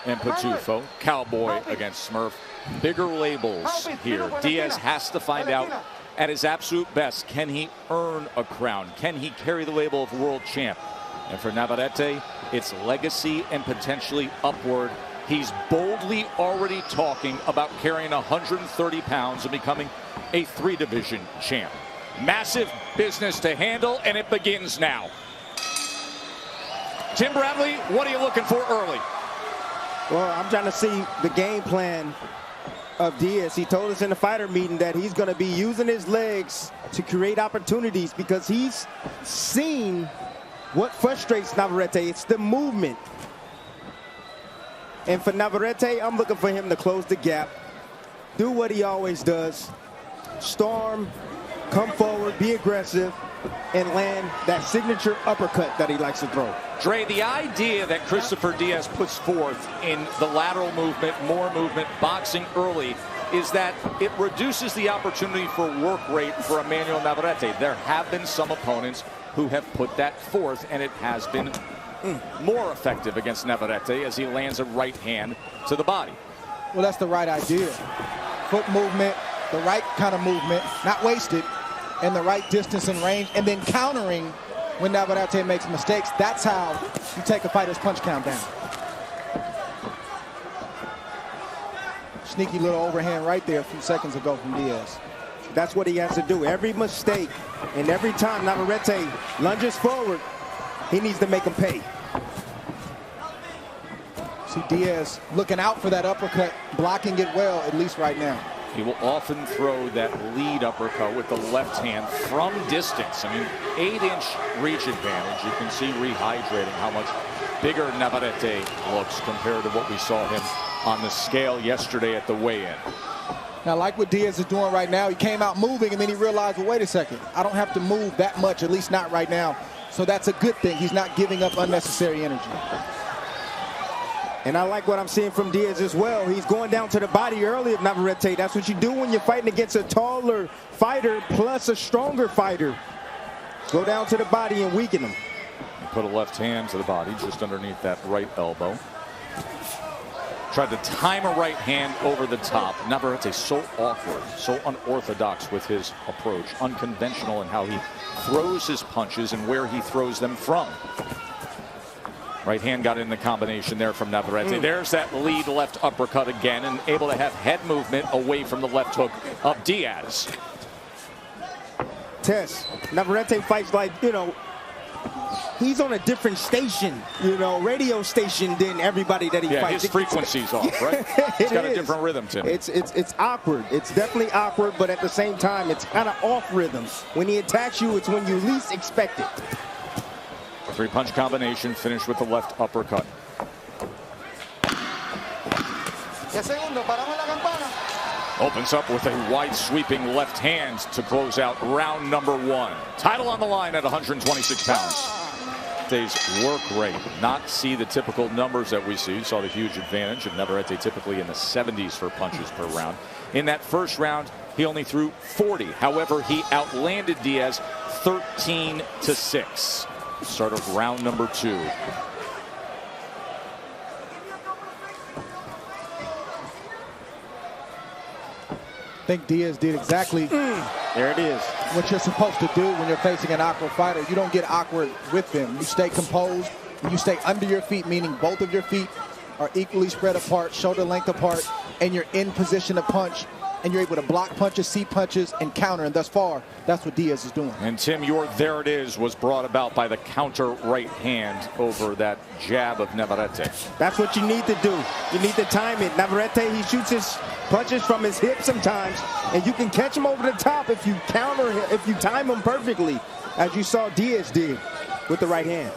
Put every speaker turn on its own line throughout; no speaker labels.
and Patufo. Cowboy against Smurf. Bigger labels here. Diaz has to find out at his absolute best, can he earn a crown? Can he carry the label of world champ? And for Navarrete, it's legacy and potentially upward. He's boldly already talking about carrying 130 pounds and becoming a 3-division champ. Massive business to handle, and it begins now. Tim Bradley, what are you looking for early?
Well, I'm trying to see the game plan of Diaz. He told us in the fighter meeting that he's going to be using his legs to create opportunities because he's seen what frustrates Navarrete. It's the movement. And for Navarrete, I'm looking for him to close the gap, do what he always does, storm, come forward, be aggressive, and land that signature uppercut that he likes to throw.
Dre, the idea that Christopher Diaz puts forth in the lateral movement, more movement, boxing early, is that it reduces the opportunity for work rate for Emanuel Navarrete. There have been some opponents who have put that forth, and it has been more effective against Navarrete as he lands a right hand to the body.
Well, that's the right idea. Foot movement, the right kind of movement, not wasted, and the right distance and range, and then countering when Navarrete makes mistakes. That's how you take a fighter's punch count down. Sneaky little overhand right there a few seconds ago from Diaz.
That's what he has to do. Every mistake and every time Navarrete lunges forward, he needs to make him pay.
See Diaz looking out for that uppercut, blocking it well, at least right now.
He will often throw that lead uppercut with the left hand from distance. I mean, 8-inch reach advantage. You can see rehydrating how much bigger Navarrete looks compared to what we saw him on the scale yesterday at the weigh-in.
Now, like what Diaz is doing right now, he came out moving and then he realized, well, wait a second, I don't have to move that much, at least not right now. So that's a good thing. He's not giving up unnecessary energy.
And I like what I'm seeing from Diaz as well. He's going down to the body early of Navarrete. That's what you do when you're fighting against a taller fighter plus a stronger fighter. Go down to the body and weaken him.
Put a left hand to the body just underneath that right elbow. Tried to time a right hand over the top. Navarrete so awkward, so unorthodox with his approach, unconventional in how he throws his punches and where he throws them from. Right hand got in the combination there from Navarrete. There's that lead left uppercut again, and able to have head movement away from the left hook of Diaz.
Tess, Navarrete fights like, you know, he's on a different station, you know, radio station than everybody that he fights.
His frequency's off, right? He's got a different rhythm to him.
It's awkward. It's definitely awkward, but at the same time, it's kind of off rhythm. When he attacks you, it's when you least expect it.
3-punch combination finished with the left uppercut. Opens up with a wide sweeping left hand to close out round number 1. Title on the line at 126 pounds. Today's work rate, not see the typical numbers that we see. You saw the huge advantage of Navarrete typically in the 70s for punches per round. In that first round, he only threw 40. However, he outlanded Diaz 13-6. Start of round number 2.
I think Diaz did exactly
there it is.
What you're supposed to do when you're facing an awkward fighter. You don't get awkward with them. You stay composed. You stay under your feet, meaning both of your feet are equally spread apart, shoulder length apart, and you're in position to punch. And you're able to block punches, see punches, and counter. And thus far, that's what Diaz is doing.
And Tim, your there it is was brought about by the counter right hand over that jab of Navarrete.
That's what you need to do. You need to time it. Navarrete, he shoots his punches from his hip sometimes, and you can catch him over the top if you counter him, if you time him perfectly, as you saw Diaz did with the right hand.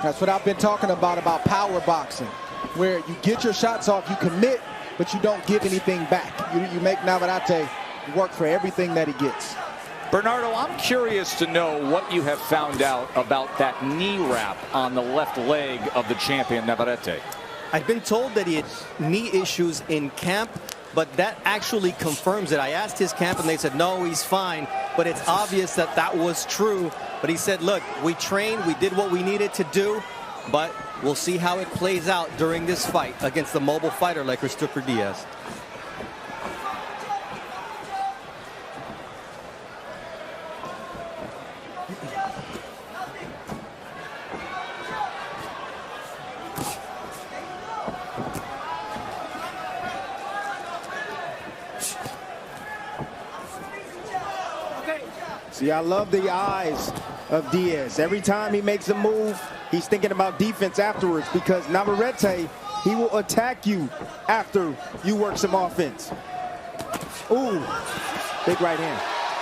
That's what I've been talking about power boxing, where you get your shots off, you commit, but you don't give anything back. You make Navarrete work for everything that he gets.
Bernardo, I'm curious to know what you have found out about that knee wrap on the left leg of the champion Navarrete.
I've been told that he had knee issues in camp, but that actually confirms it. I asked his camp and they said, no, he's fine. But it's obvious that that was true. But he said, look, we trained, we did what we needed to do, but We'll see how it plays out during this fight against the mobile fighter like Christopher Diaz.
See, I love the eyes of Diaz. Every time he makes a move, he's thinking about defense afterwards, because Navarrete, he will attack you after you work some offense. Ooh, big right hand.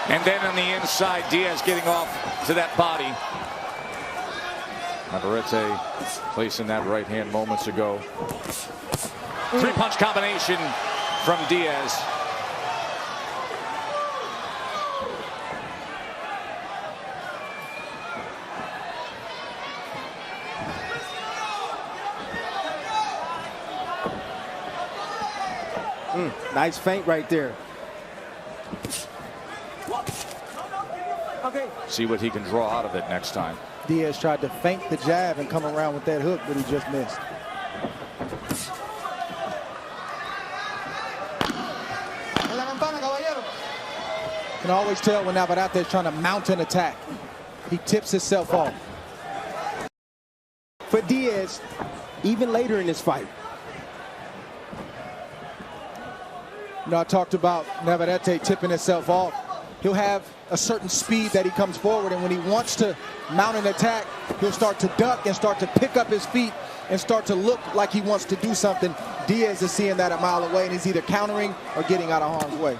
And then on the inside, Diaz getting off to that body. Navarrete placing that right hand moments ago. Three-punch combination from Diaz.
Nice feint right there.
See what he can draw out of it next time.
Diaz tried to feint the jab and come around with that hook, but he just missed. You can always tell when Navarrete is trying to mount an attack. He tips himself off.
For Diaz, even later in this fight.
You know, I talked about Navarrete tipping himself off. He'll have a certain speed that he comes forward, and when he wants to mount an attack, he'll start to duck and start to pick up his feet and start to look like he wants to do something. Diaz is seeing that a mile away, and he's either countering or getting out of harm's way.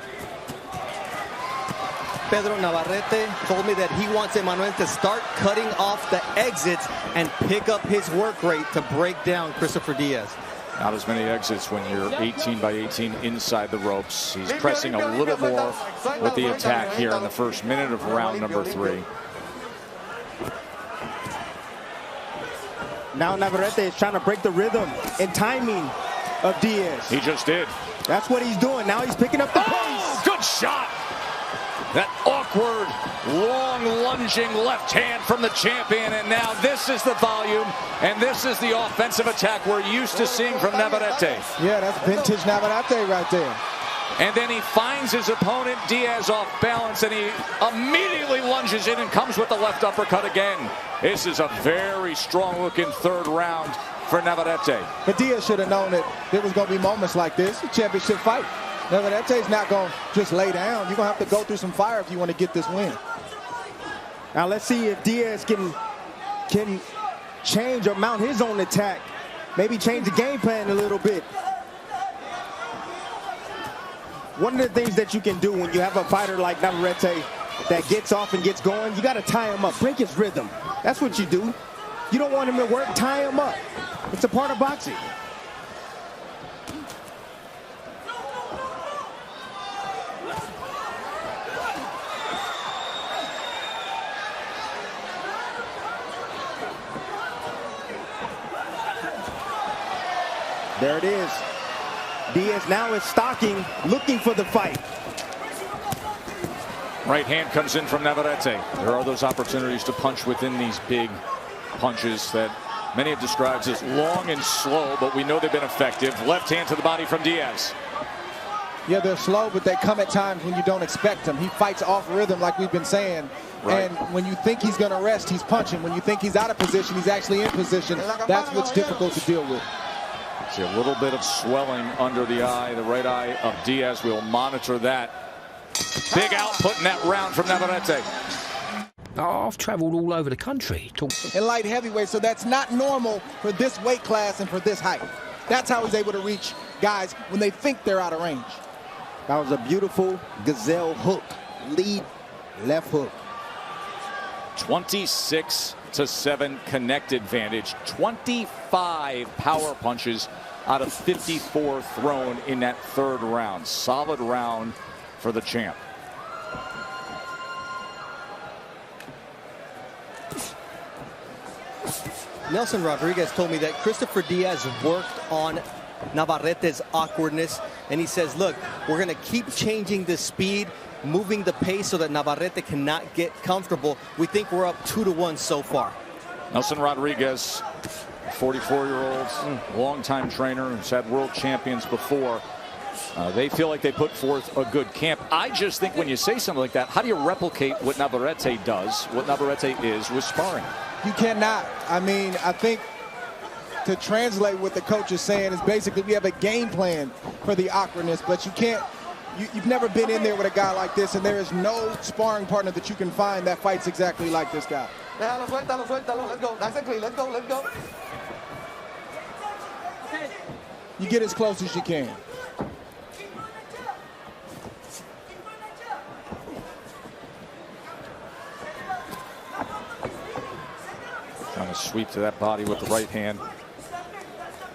Pedro Navarrete told me that he wants Emanuel to start cutting off the exits and pick up his work rate to break down Christopher Diaz.
Not as many exits when you're 18 by 18 inside the ropes. He's pressing a little more with the attack here in the first minute of round number 3.
Now Navarrete is trying to break the rhythm and timing of Diaz.
He just did.
That's what he's doing. Now he's picking up the pace.
Good shot. That awkward, long, lunging left hand from the champion. And now this is the volume, and this is the offensive attack we're used to seeing from Navarrete.
Yeah, that's vintage Navarrete right there.
And then he finds his opponent, Diaz, off balance, and he immediately lunges in and comes with the left uppercut again. This is a very strong-looking third round for Navarrete.
But Diaz should have known that there was going to be moments like this, a championship fight. Navarrete's not going to just lay down. You're going to have to go through some fire if you want to get this win.
Now let's see if Diaz can change or mount his own attack. Maybe change the game plan a little bit. One of the things that you can do when you have a fighter like Navarrete that gets off and gets going, you got to tie him up, break his rhythm. That's what you do. You don't want him to work, tie him up. It's a part of boxing. There it is. Diaz now is stalking, looking for the fight.
Right hand comes in from Navarrete. There are those opportunities to punch within these big punches that many have described as long and slow, but we know they've been effective. Left hand to the body from Diaz.
Yeah, they're slow, but they come at times when you don't expect them. He fights off rhythm, like we've been saying. Right. And when you think he's going to rest, he's punching. When you think he's out of position, he's actually in position. That's what's difficult to deal with.
See a little bit of swelling under the eye, the right eye of Diaz. We'll monitor that. Big output in that round from Navarrete.
I've travelled all over the country.
In light heavyweight, so that's not normal for this weight class and for this height. That's how he's able to reach guys when they think they're out of range.
That was a beautiful gazelle hook, lead left hook.
26-7 connect advantage. 25 power punches out of 54 thrown in that third round. Solid round for the champ.
Nelson Rodriguez told me that Christopher Diaz worked on Navarrete's awkwardness, and he says, look, we're going to keep changing the speed, moving the pace so that Navarrete cannot get comfortable. We think we're up 2-1 so far.
Nelson Rodriguez 44-year-old, longtime trainer who's had world champions before. They feel like they put forth a good camp. I just think when you say something like that, how do you replicate what Navarrete does, what Navarrete is with sparring?
You cannot. I mean, I think to translate what the coach is saying is basically we have a game plan for the awkwardness, but you can't. You've never been in there with a guy like this, and there is no sparring partner that you can find that fights exactly like this guy.
Let's go. Nice and clean. Let's go.
You get as close as you can.
Trying to sweep to that body with the right hand.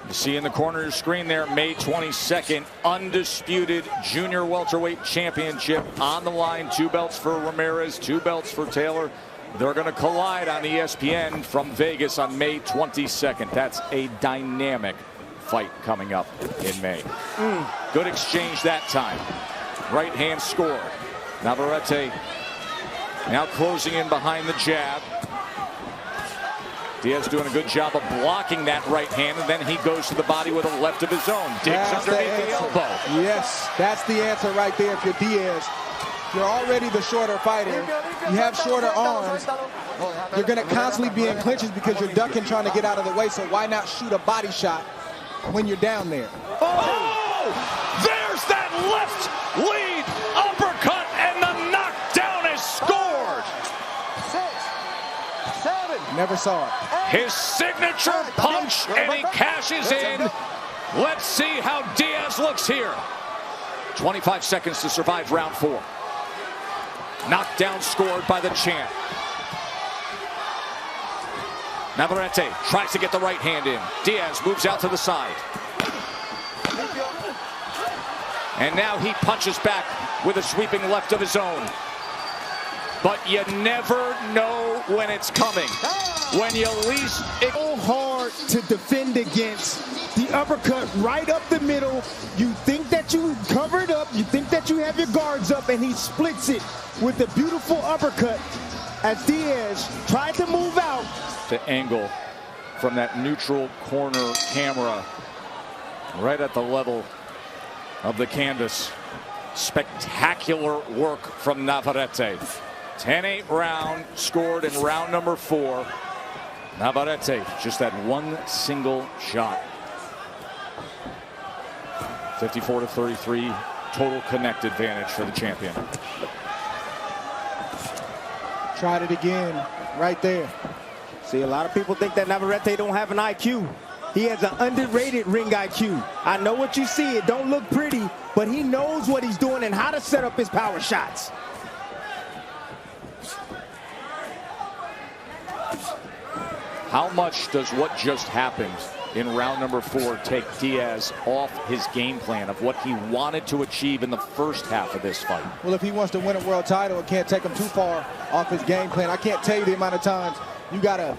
You see in the corner of your screen there, May 22nd, undisputed junior welterweight championship on the line. 2 belts for Ramirez, 2 belts for Taylor. They're going to collide on ESPN from Vegas on May 22nd. That's a dynamic fight coming up in May. Good exchange that time. Right hand score. Navarrete now closing in behind the jab. Diaz doing a good job of blocking that right hand, and then he goes to the body with a left of his own. Digs underneath the elbow.
Yes, that's the answer right there. If you're Diaz, you're already the shorter fighter. You have shorter arms. You're going to constantly be in clinches because you're ducking, trying to get out of the way. So why not shoot a body shot when you're down there?
Oh! There's that left lead uppercut, and the knockdown is scored.
6, 7.
Never saw it.
His signature punch, and he cashes in. Let's see how Diaz looks here. 25 seconds to survive round 4. Knockdown scored by the champ. Navarrete tries to get the right hand in. Diaz moves out to the side. And now he punches back with a sweeping left of his own. But you never know when it's coming. When you least...
So hard to defend against the uppercut right up the middle. You think that you covered up, you think that you have your guards up, and he splits it with a beautiful uppercut as Diaz tried to move out.
The angle from that neutral corner camera right at the level of the canvas. Spectacular work from Navarrete. 10-8 round scored in round number 4. Navarrete just that one single shot. 54-33 total connect advantage for the champion.
Tried it again right there.
See, a lot of people think that Navarrete don't have an IQ. He has an underrated ring IQ. I know what you see. It don't look pretty, but he knows what he's doing and how to set up his power shots.
How much does what just happened in round number 4 take Diaz off his game plan of what he wanted to achieve in the first half of this fight?
Well, if he wants to win a world title, it can't take him too far off his game plan. I can't tell you the amount of times you got to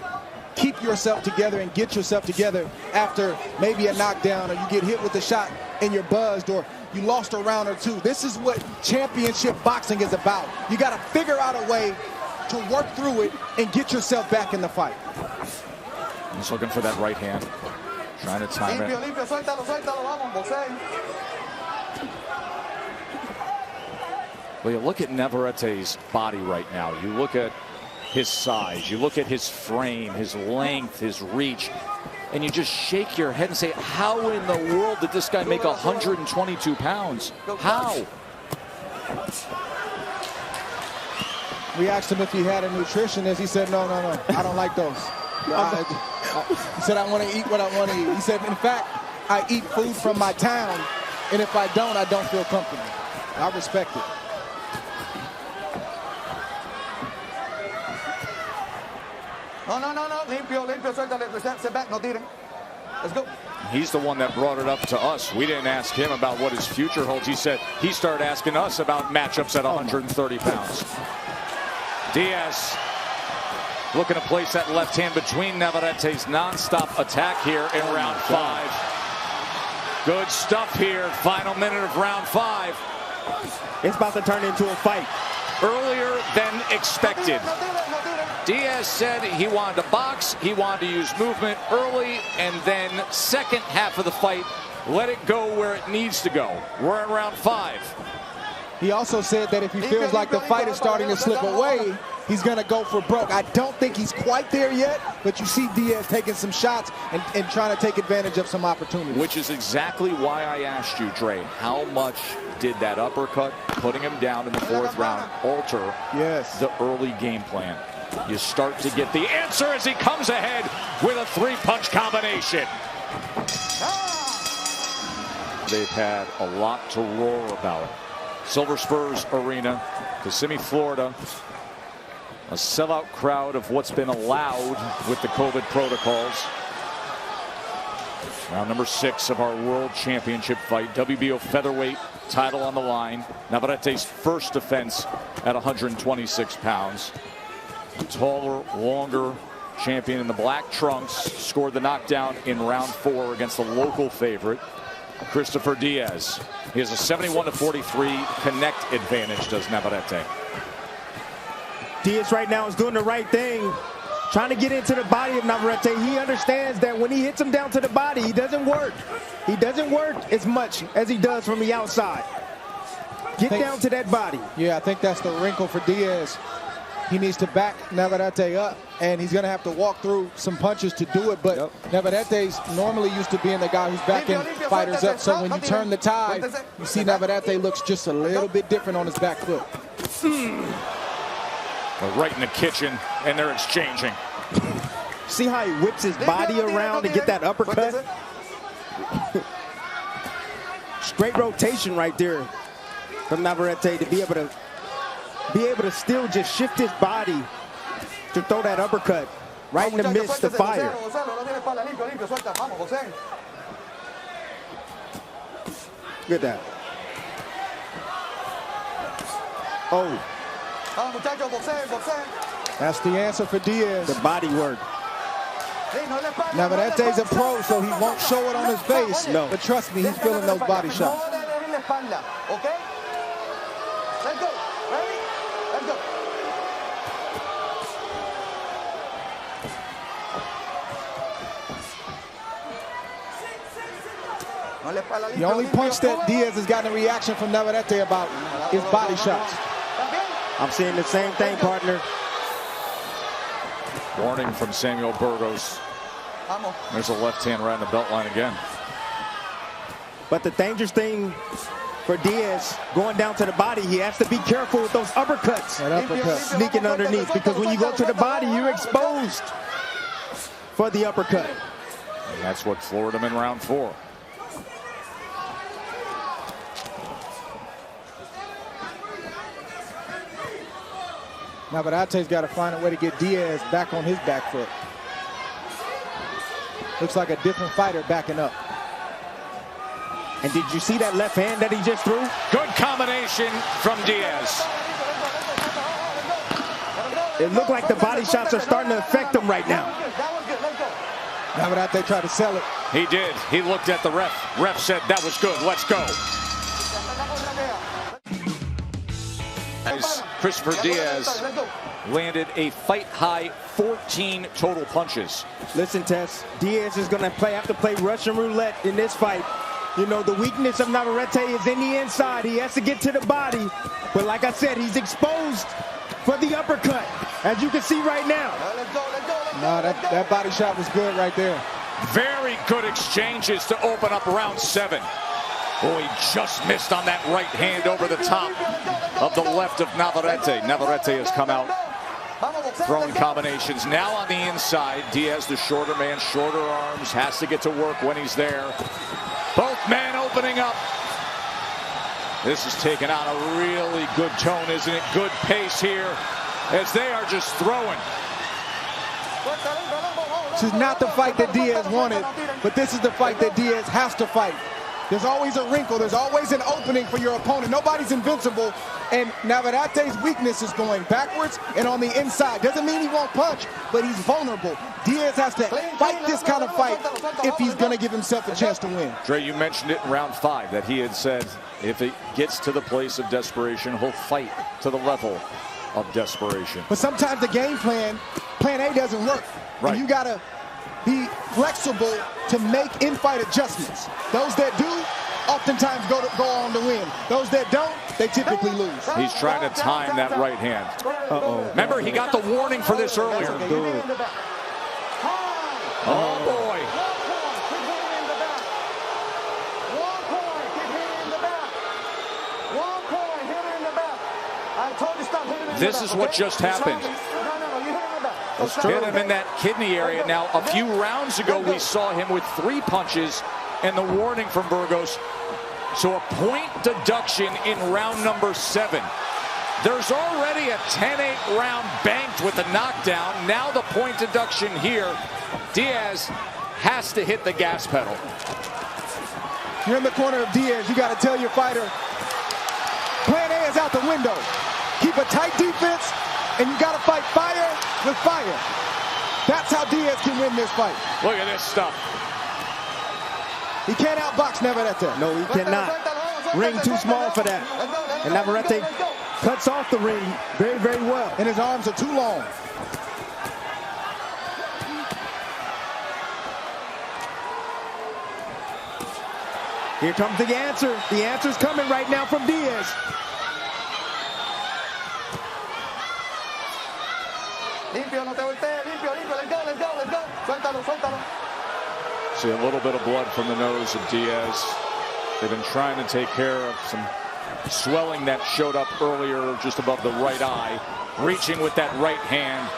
keep yourself together and get yourself together after maybe a knockdown, or you get hit with a shot and you're buzzed, or you lost a round or 2. This is what championship boxing is about. You got to figure out a way to work through it and get yourself back in the fight.
He's looking for that right hand, trying to time it. Well, you look at Navarrete's body right now. You look at his size. You look at his frame, his length, his reach, and you just shake your head and say, how in the world did this guy make 122 pounds? How?
We asked him if he had a nutritionist. He said, no, I don't like those. He said, I want to eat what I want to eat. He said, in fact, I eat food from my town, and if I don't feel comfortable. I respect it.
No. Limpio. Suéltale. Sit back. No tiren. Let's go.
He's the one that brought it up to us. We didn't ask him about what his future holds. He said he started asking us about matchups at 130 pounds. Diaz looking to place that left hand between Navarrete's non-stop attack here in round 5. Good stuff here. Final minute of round 5.
It's about to turn into a fight.
Earlier than expected. Diaz said he wanted to box, he wanted to use movement early, and then second half of the fight, let it go where it needs to go. We're in round 5.
He also said that if he feels like the fight is starting to slip away, he's going to go for broke. I don't think he's quite there yet, but you see Diaz taking some shots and trying to take advantage of some opportunities.
Which is exactly why I asked you, Dre, how much did that uppercut, putting him down in the 4th round, alter the early game plan? You start to get the answer as he comes ahead with a 3-punch combination. They've had a lot to roar about. Silver Spurs Arena, Kissimmee, Florida. A sellout crowd of what's been allowed with the COVID protocols. Round number 6 of our World Championship fight. WBO featherweight title on the line. Navarrete's first defense at 126 pounds. A taller, longer champion in the black trunks scored the knockdown in round 4 against the local favorite, Christopher Diaz. He has a 71-43 connect advantage, does Navarrete.
Diaz right now is doing the right thing, trying to get into the body of Navarrete. He understands that when he hits him down to the body, he doesn't work. He doesn't work as much as he does from the outside. Get down to that body.
Yeah, I think that's the wrinkle for Diaz. He needs to back Navarrete up, and he's going to have to walk through some punches to do it. But Navarrete's normally used to being the guy who's backing fighters up. So when you turn the tide, you see Navarrete looks just a little bit different on his back foot.
They're right in the kitchen, and they're exchanging.
See how he whips his body around to get that uppercut? Straight rotation right there from Navarrete to be able to still just shift his body to throw that uppercut right in the midst of fire. Look at that. Oh.
That's the answer for Diaz.
The body work.
Navarrete's a pro, so he won't show it on his face.
No.
But trust me, he's feeling those body shots. The only punch that Diaz has gotten a reaction from Navarrete about is body shots.
I'm seeing the same thing, partner.
Warning from Samuel Burgos. There's a left hand right on the belt line again.
But the dangerous thing for Diaz going down to the body, he has to be careful with those uppercuts.
That uppercut.
Sneaking underneath, because when you go to the body, you're exposed for the uppercut.
And that's what floored him in round 4.
Navarrete's got to find a way to get Diaz back on his back foot. Looks like a different fighter backing up.
And did you see that left hand that he just threw?
Good combination from Diaz.
It looked like the body shots are starting to affect him right now.
Navarrete tried to sell it.
He did. He looked at the ref. Ref said that was good. Let's go. As Christopher Diaz landed a fight-high 14 total punches.
Listen, Tess, Diaz is going to have to play Russian roulette in this fight. You know, the weakness of Navarrete is in the inside. He has to get to the body. But like I said, he's exposed for the uppercut, as you can see right now.
No, that body shot was good right there.
Very good exchanges to open up round 7. Oh, he just missed on that right hand over the top of the left of Navarrete. Navarrete has come out throwing combinations. Now on the inside, Diaz, the shorter man, shorter arms, has to get to work when he's there. Both men opening up. This is taking on a really good tone, isn't it? Good pace here as they are just throwing.
This is not the fight that Diaz wanted, but this is the fight that Diaz has to fight. There's always a wrinkle. There's always an opening for your opponent. Nobody's invincible. And Navarrete's weakness is going backwards and on the inside. Doesn't mean he won't punch, but he's vulnerable. Diaz has to fight this kind of fight if he's going to give himself a chance to win.
Dre, you mentioned it in round 5 that he had said if it gets to the place of desperation, he'll fight to the level of desperation.
But sometimes the game plan A doesn't work.
Right.
And you got to be flexible to make in-fight adjustments. Those that do oftentimes go on to win. Those that don't, they typically lose.
He's trying to time that right hand. Remember, he got the warning for this earlier. Oh, boy. This is what just happened. Hit him in that kidney area. Now, a few rounds ago, we saw him with 3 punches and the warning from Burgos. So a point deduction in round number 7. There's already a 10-8 round banked with the knockdown. Now the point deduction here. Diaz has to hit the gas pedal.
You're in the corner of Diaz. You got to tell your fighter, plan A is out the window. Keep a tight defense, and you got to fight fire with fire. That's how Diaz can win this fight.
Look at this stuff.
He can't outbox Navarrete.
No, he cannot. Ring too small for that. And Navarrete cuts off the ring very, very well.
And his arms are too long.
Here comes the answer. The answer's coming right now from Diaz.
See a little bit of blood from the nose of Diaz. They've been trying to take care of some swelling that showed up earlier just above the right eye. Reaching with that right hand.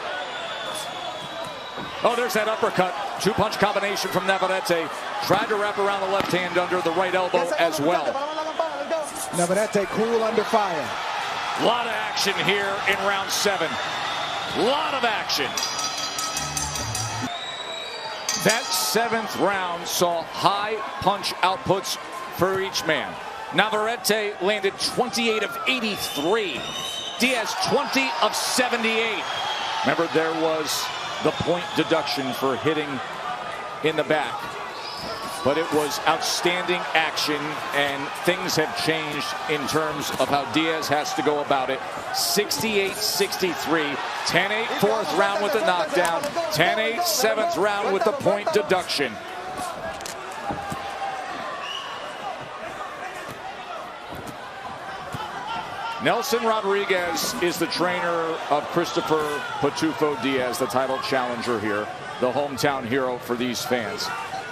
Oh, there's that uppercut. 2-punch combination from Navarrete. Tried to wrap around the left hand under the right elbow as well.
Navarrete cool under fire.
A lot of action here in round 7. A lot of action. That 7th round saw high punch outputs for each man. Navarrete landed 28 of 83. Diaz 20 of 78. Remember, there was the point deduction for hitting in the back. But it was outstanding action, and things have changed in terms of how Diaz has to go about it. 68-63, 10-8 4th round with the knockdown, 10-8 7th round with the point deduction. Nelson Rodriguez is the trainer of Christopher Pitufo Diaz, the title challenger here, the hometown hero for these fans.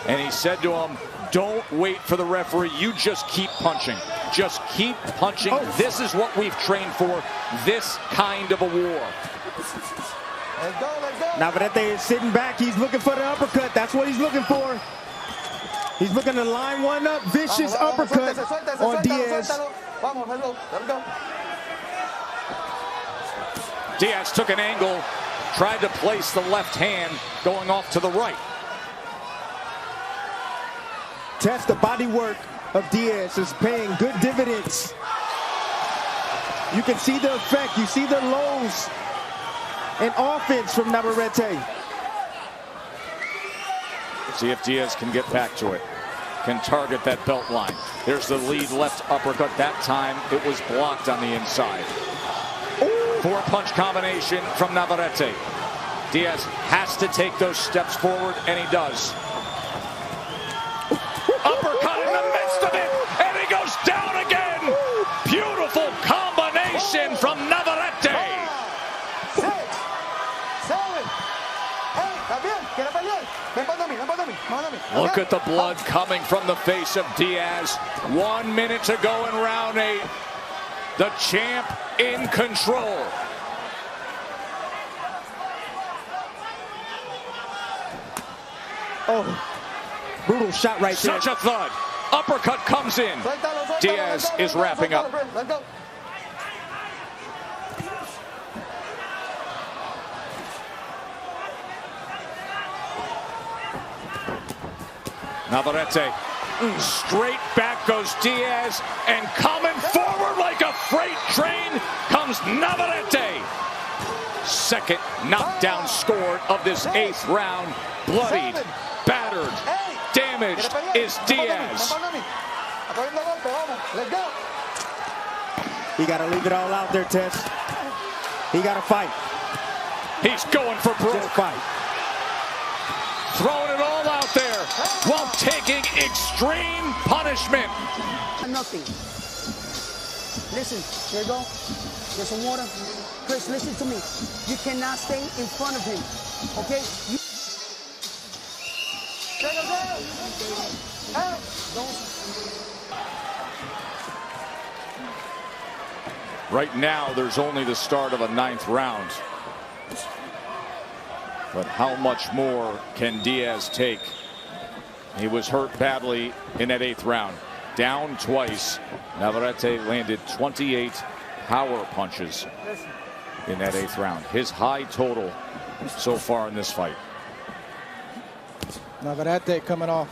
And he said to him, don't wait for the referee. You just keep punching. Just keep punching. Oh. This is what we've trained for. This kind of a war.
Navarrete is sitting back. He's looking for the uppercut. That's what he's looking for. He's looking to line one up. Vicious uppercut on Diaz.
Diaz took an angle, tried to place the left hand going off to the right.
Test the body work of Diaz is paying good dividends. You can see the effect. You see the lows in offense from Navarrete.
See if Diaz can get back to it. Can target that belt line. There's the lead left uppercut. That time it was blocked on the inside. 4-punch combination from Navarrete. Diaz has to take those steps forward, and he does. Uppercut in the midst of it, and he goes down again. Beautiful combination from Navarrete.
6, 7, 8,
Look at the blood coming from the face of Diaz. 1 minute to go in round 8. The champ in control.
Oh, brutal shot right there.
Such a thud. Uppercut comes in. Diaz is wrapping up. Navarrete. Straight back goes Diaz, and coming forward like a freight train comes Navarrete. Second knockdown scored of this 8th round. Bloodied, battered, damaged is Diaz.
You got to leave it all out there, Tess. He got to fight.
He's going for broke.
Just fight.
Throwing it all out there while taking extreme punishment.
Nothing. Listen, here you go. Get some water. Chris, listen to me. You cannot stay in front of him. Okay?
Right now, there's only the start of a 9th round. But how much more can Diaz take? He was hurt badly in that 8th round. Down twice. Navarrete landed 28 power punches in that 8th round. His high total so far in this fight.
Navarrete coming off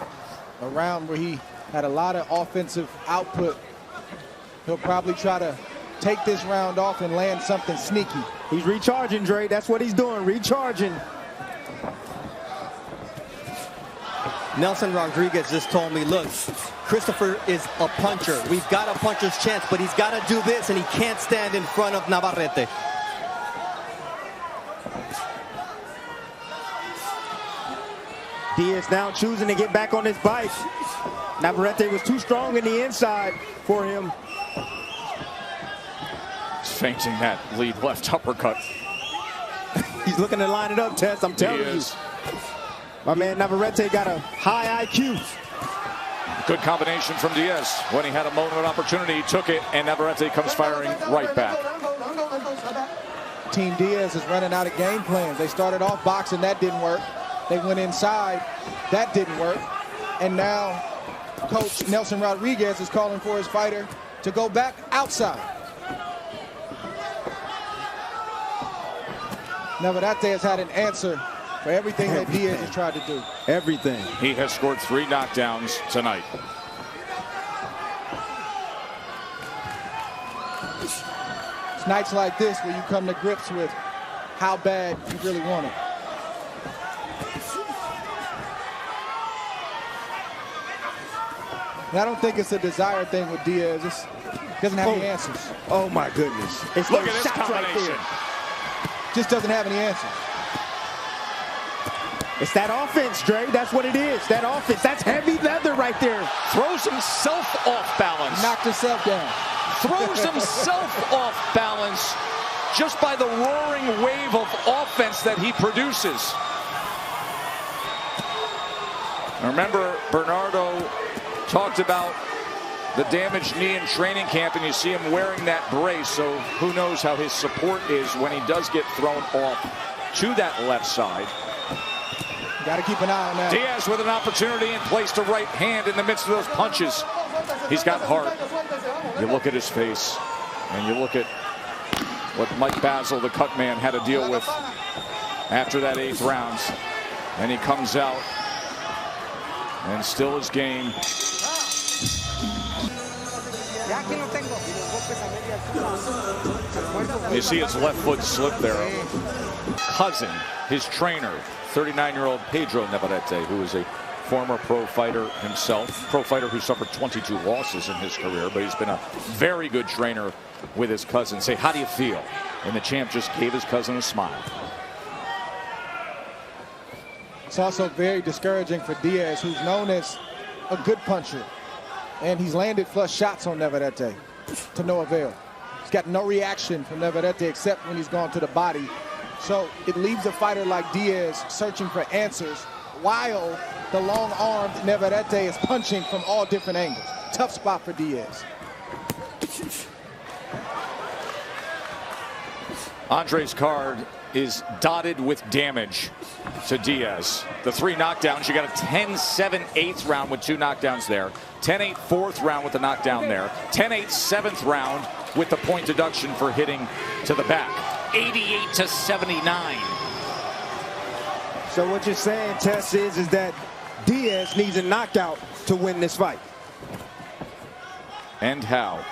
a round where he had a lot of offensive output. He'll probably try to take this round off and land something sneaky.
He's recharging, Dre. That's what he's doing, recharging.
Nelson Rodriguez just told me, look, Christopher is a puncher. We've got a puncher's chance, but he's got to do this, and he can't stand in front of Navarrete.
Diaz now choosing to get back on his bike. Navarrete was too strong in the inside for him.
He's feinting that lead left uppercut.
He's looking to line it up, Tess. I'm telling you. My man Navarrete got a high IQ.
Good combination from Diaz. When he had a moment of opportunity, he took it, and Navarrete comes firing right back.
Team Diaz is running out of game plans. They started off boxing, that didn't work. They went inside, that didn't work. And now Coach Nelson Rodriguez is calling for his fighter to go back outside. Navarrete has had an answer for everything that Diaz has tried to do.
Everything.
He has scored 3 knockdowns tonight.
It's nights like this where you come to grips with how bad you really want it. And I don't think it's a desire thing with Diaz. He doesn't have any answers.
Oh my goodness. It's
Look at this combination.
Just doesn't have any answers.
It's that offense, Dre. That's what it is. That offense. That's heavy leather right there.
Throws himself off balance.
Knocked himself down.
Throws himself off balance just by the roaring wave of offense that he produces. Remember, Bernardo talked about the damaged knee in training camp, and you see him wearing that brace, so who knows how his support is when he does get thrown off to that left side.
Got to keep an eye on that.
Diaz with an opportunity and placed a right hand in the midst of those punches. He's got heart. You look at his face, and you look at what Mike Basil, the cut man, had to deal with after that 8th round. And he comes out and still is game. You see his left foot slip there. Cousin, his trainer, 39-year-old Pedro Navarrete, who is a former pro fighter himself, pro fighter who suffered 22 losses in his career, but he's been a very good trainer with his cousin. Say, how do you feel? And the champ just gave his cousin a smile.
It's also very discouraging for Diaz, who's known as a good puncher. And he's landed flush shots on Navarrete to no avail. He's got no reaction from Navarrete except when he's gone to the body. So it leaves a fighter like Diaz searching for answers while the long-armed Navarrete is punching from all different angles. Tough spot for Diaz.
Andre's card is dotted with damage to Diaz. The 3 knockdowns, you got a 10-7 8th round with 2 knockdowns there. 10-8 4th round with the knockdown there. 10-8 7th round with the point deduction for hitting to the back. 88-79.
So what you're saying, Tess, is that Diaz needs a knockout to win this fight.
And how?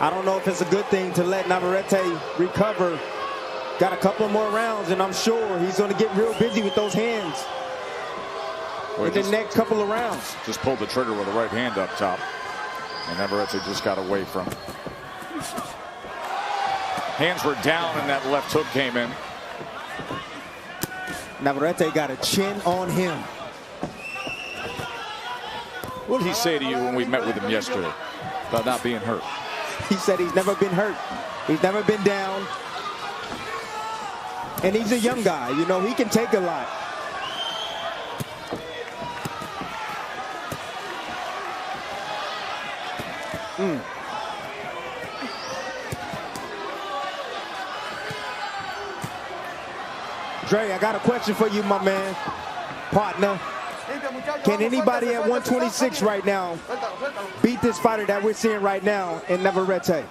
I don't know if it's a good thing to let Navarrete recover. Got a couple more rounds, and I'm sure he's going to get real busy with those hands. in the next couple of rounds.
Just pulled the trigger with the right hand up top. And Navarrete just got away from. Hands were down and that left hook came in.
Navarrete got a chin on him.
What did he say to you when we met with him yesterday about not being hurt?
He said he's never been hurt. He's never been down. And he's a young guy. You know, he can take a lot. Dre, I got a question for you, my man, partner. Can anybody at 126 right now beat this fighter that we're seeing right now in Navarrete?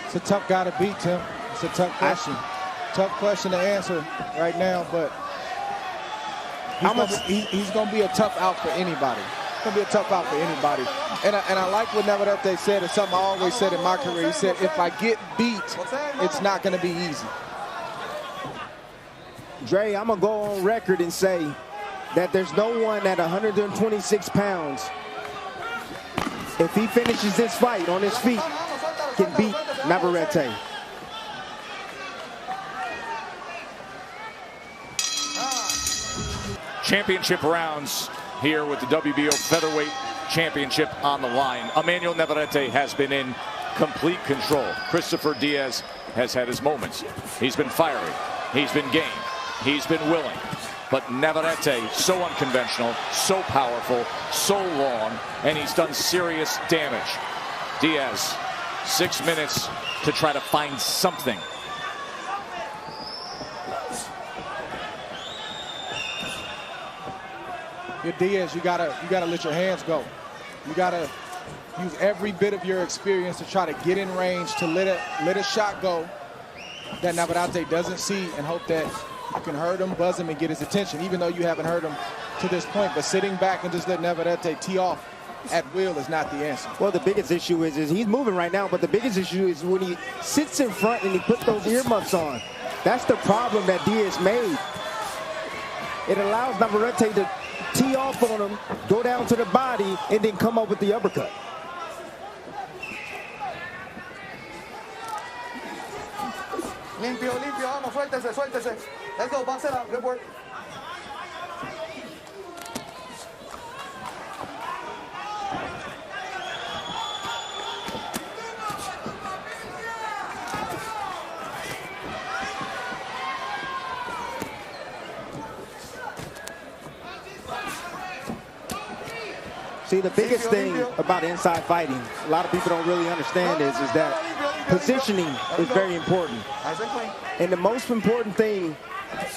It's a tough guy to beat, Tim. It's a tough question. Tough question to answer right now, but he's going to be a tough out for anybody. It's going to be a tough out for anybody. And I like what Navarrete said. It's something I always said in my career. He said, if I get beat, it's not going to be easy.
Dre, I'm going to go on record and say that there's no one at 126 pounds, if he finishes this fight on his feet, can beat Navarrete.
Championship rounds here with the WBO Featherweight Championship on the line. Emanuel Navarrete has been in complete control. Christopher Diaz has had his moments. He's been fiery. He's been game. He's been willing. But Navarrete, so unconventional, so powerful, so long, and he's done serious damage. Diaz, 6 minutes to try to find something.
Diaz, you gotta let your hands go. You gotta use every bit of your experience to try to get in range, to let a shot go that Navarrete doesn't see, and hope that you can hurt him, buzz him, and get his attention, even though you haven't hurt him to this point. But sitting back and just let Navarrete tee off at will is not the answer.
Well, the biggest issue is he's moving right now, but the biggest issue is when he sits in front and he puts those earmuffs on. That's the problem that Diaz made. It allows Navarrete to tee off on him, go down to the body, and then come up with the uppercut.
Limpio, limpio, vamos, suéltese, suéltese. Let's go, box it out, good work.
See, the biggest thing about inside fighting, a lot of people don't really understand is that positioning is very important. And the most important thing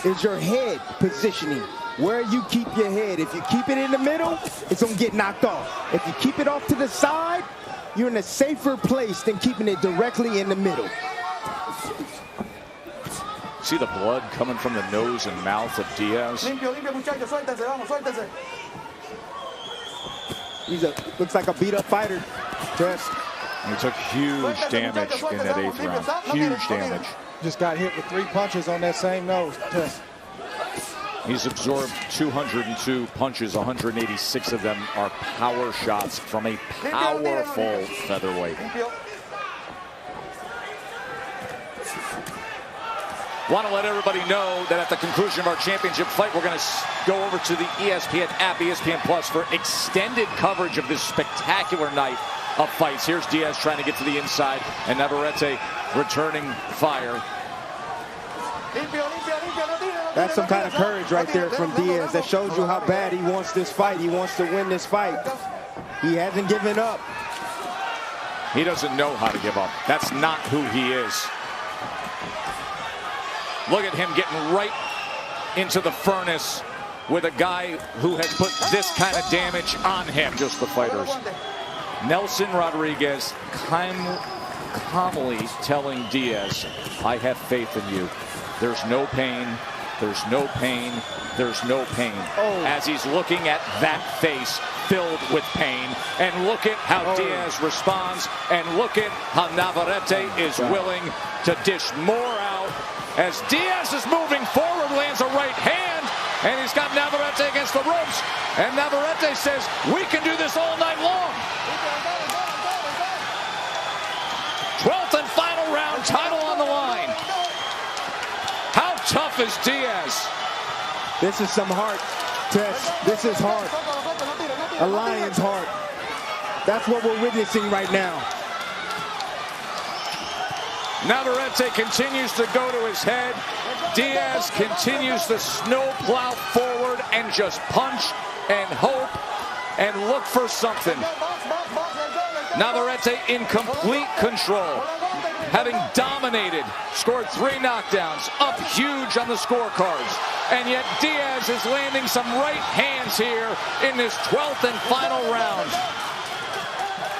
is your head positioning, where you keep your head. If you keep it in the middle, it's going to get knocked off. If you keep it off to the side, you're in a safer place than keeping it directly in the middle.
See the blood coming from the nose and mouth of Diaz.
Limpio, limpio, muchachos, suéltese, vamos, suéltese.
Looks like a beat-up fighter. Tess.
He took huge damage in that 8th round. Huge damage.
Just got hit with 3 punches on that same nose. Tess.
He's absorbed 202 punches. 186 of them are power shots from a powerful featherweight. Want to let everybody know that at the conclusion of our championship fight, we're going to go over to the ESPN app, ESPN Plus, for extended coverage of this spectacular night of fights. Here's Diaz trying to get to the inside, and Navarrete returning fire.
That's some kind of courage right there from Diaz. That shows you how bad he wants this fight. He wants to win this fight. He hasn't given up.
He doesn't know how to give up. That's not who he is. Look at him getting right into the furnace with a guy who has put this kind of damage on him. Just the fighters. Nelson Rodriguez calmly telling Diaz, I have faith in you. There's no pain. There's no pain. There's no pain. As he's looking at that face filled with pain. And look at how Diaz responds. And look at how Navarrete is willing to dish more out. As Diaz is moving forward, lands a right hand, And he's got Navarrete against the ropes. And Navarrete says, we can do this all night long. 12th and final round, title on the line. How tough is Diaz?
This is some heart, Tess. This is heart. A lion's heart. That's what we're witnessing right now.
Navarrete continues to go to his head. Diaz continues to snowplow forward and just punch and hope and look for something. Navarrete in complete control, having dominated, scored 3 knockdowns, up huge on the scorecards. And yet Diaz is landing some right hands here in this 12th and final round.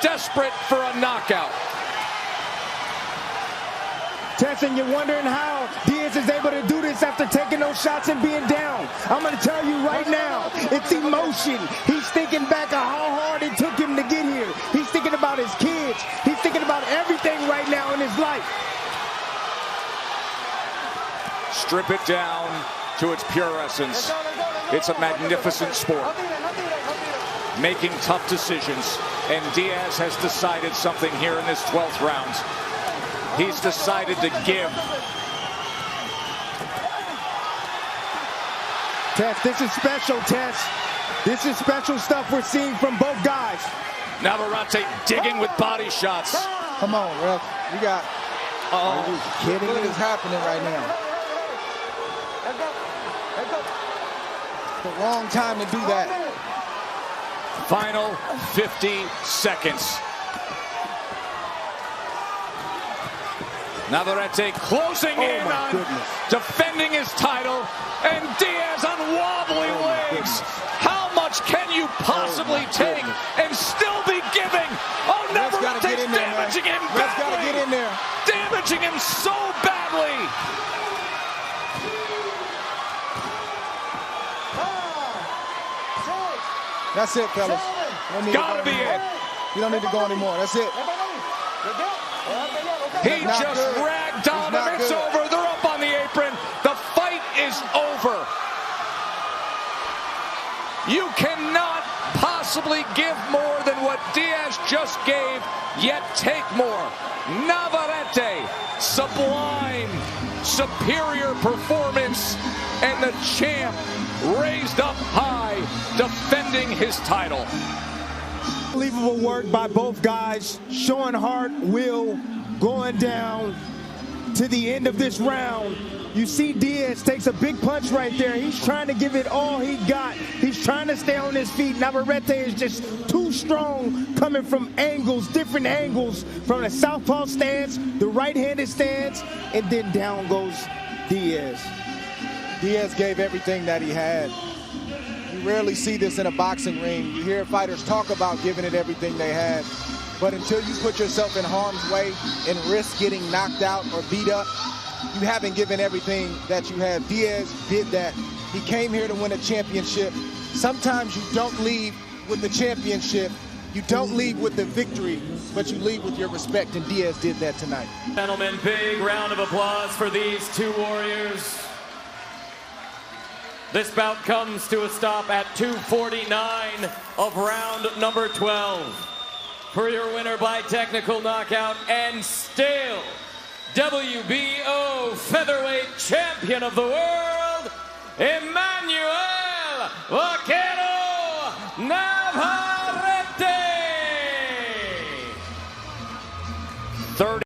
Desperate for a knockout.
Tess, and you're wondering how Diaz is able to do this after taking those shots and being down. I'm going to tell you right now, it's emotion. He's thinking back of how hard it took him to get here. He's thinking about his kids. He's thinking about everything right now in his life.
Strip it down to its pure essence. It's a magnificent sport. Making tough decisions. And Diaz has decided something here in this 12th round. He's decided to give.
Tess, this is special, Tess. This is special stuff we're seeing from both guys.
Navarrete digging with body shots.
Come on, ref. You got...
Are you kidding
What
me?
is happening right now? The wrong time to do that.
Final 50 seconds. Navarrete closing in on defending his title, and Diaz on wobbly legs. How much can you possibly take and still be giving? Oh, Navarrete's damaging him badly.
Ref's gotta get in there.
Damaging him so badly.
That's it, fellas.
Gotta be it.
You don't need to go anymore. That's it.
He just ragdolled him. It's over. They're up on the apron. The fight is over. You cannot possibly give more than what Diaz just gave, yet take more. Navarrete, sublime, superior performance, and the champ raised up high, defending his title.
Unbelievable work by both guys, showing heart, will, going down to the end of this round. You see Diaz takes a big punch right there. He's trying to give it all he got. He's trying to stay on his feet. Navarrete is just too strong, coming from angles, different angles, from the southpaw stance, the right-handed stance, and then down goes Diaz.
Diaz gave everything that he had. You rarely see this in a boxing ring. You hear fighters talk about giving it everything they had. But until you put yourself in harm's way and risk getting knocked out or beat up, you haven't given everything that you have. Diaz did that. He came here to win a championship. Sometimes you don't leave with the championship. You don't leave with the victory, but you leave with your respect, and Diaz did that tonight.
Gentlemen, big round of applause for these two warriors. This bout comes to a stop at 2:49 of round number 12. For your winner by technical knockout and still WBO featherweight champion of the world, Emanuel Navarrete.
30